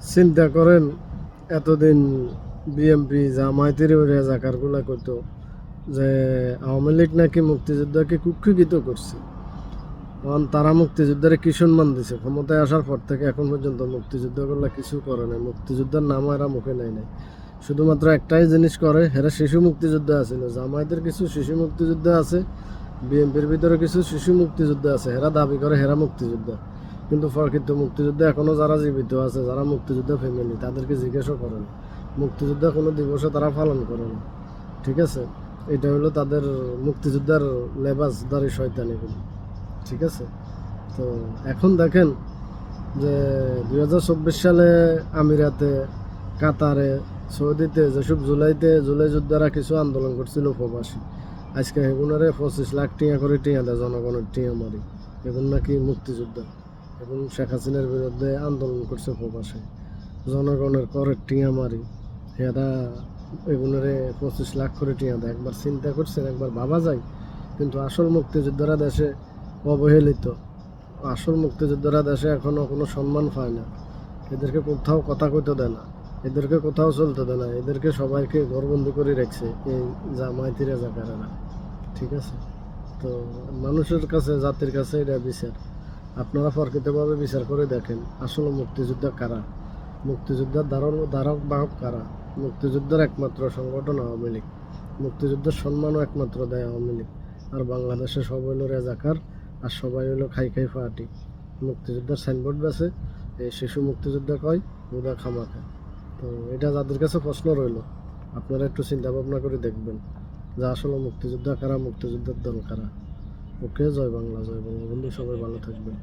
চিন্তা করেন এতদিন বিএমপি জামায়াতের ওই রাজাকারগুলা কইতো যে আওয়ামী লীগ নাকি মুক্তিযোদ্ধাকে কুক্ষিগত করছে। কারণ তারা মুক্তিযোদ্ধারে কি সম্মান দিছে, ক্ষমতায় আসার পর থেকে এখন পর্যন্ত মুক্তিযোদ্ধাগুলা কিছু করে নাই, মুক্তিযোদ্ধার নাম এরা মুখে নেয় নাই। শুধুমাত্র একটাই জিনিস করে, হেরা শিশু মুক্তিযোদ্ধা আছিল। জামায়াতের কিছু শিশু মুক্তিযোদ্ধা আছে, বিএনপির ভিতরে কিছু শিশু মুক্তিযোদ্ধা আছে, হেরা দাবি করে হেরা মুক্তিযোদ্ধা, কিন্তু প্রকৃত মুক্তিযোদ্ধা এখনও যারা জীবিত আছে, যারা মুক্তিযোদ্ধা ফ্যামিলি, তাদেরকে জিজ্ঞাসা করে না। মুক্তিযোদ্ধা কোনো দিবসে তারা পালন করে না। ঠিক আছে, এটা হলো তাদের মুক্তিযোদ্ধার লেবাসদারি শয়তানিগুলো। ঠিক আছে, তো এখন দেখেন যে 2024 সালে আমিরাতে, কাতারে, সৌদিতে যেসব জুলাই যোদ্ধারা কিছু আন্দোলন করছিল প্রবাসী, আজকে এগুলোরে 25 লাখ টিয়া করে টিয়া দেয়, জনগণের টিয়া মারি। এখন নাকি মুক্তিযোদ্ধা, এখন শেখ হাসিনার বিরুদ্ধে আন্দোলন করছে প্রবাসে, জনগণের করের টিয়া মারি। এরা এগুলোরে 25 লাখ করে টিয়া দেয়। একবার চিন্তা করছেন, একবার ভাবা যায়। কিন্তু আসল মুক্তিযোদ্ধারা দেশে অবহেলিত, আসল মুক্তিযোদ্ধারা দেশে এখনও কোনো সম্মান পায় না। এদেরকে কোথাও কথা কইতে দেয় না, এদেরকে কোথাও চলতে দেয় না, এদেরকে সবাইকে ঘরবন্দি করে রাখছে এই জামায়াতি রাজাকারেরা। ঠিক আছে, তো মানুষের কাছে, জাতির কাছে এটা বিচার। আপনারা প্রকৃতভাবে বিচার করে দেখেন আসলে মুক্তিযোদ্ধা কারা, মুক্তিযোদ্ধার ধারক বাহক কারা। মুক্তিযুদ্ধের একমাত্র সংগঠন আওয়ামী লীগ, মুক্তিযুদ্ধের সম্মানও একমাত্র দেয় আওয়ামী লীগ। আর বাংলাদেশে সব হইল রেজাকার, আর সবাই হইলো খাই খাই ফাটি। মুক্তিযোদ্ধার সাইনবোর্ড বেছে, এই শিশু মুক্তিযোদ্ধা কয় ওরা খামাখা। তো এটা যাদের কাছে প্রশ্ন রইল, আপনারা একটু চিন্তা ভাবনা করে দেখবেন যে আসলে মুক্তিযোদ্ধা কারা, মুক্তিযোদ্ধার দল কারা। ওকে, জয় বাংলা, জয় বঙ্গবন্ধু। সবাই ভালো থাকবেন।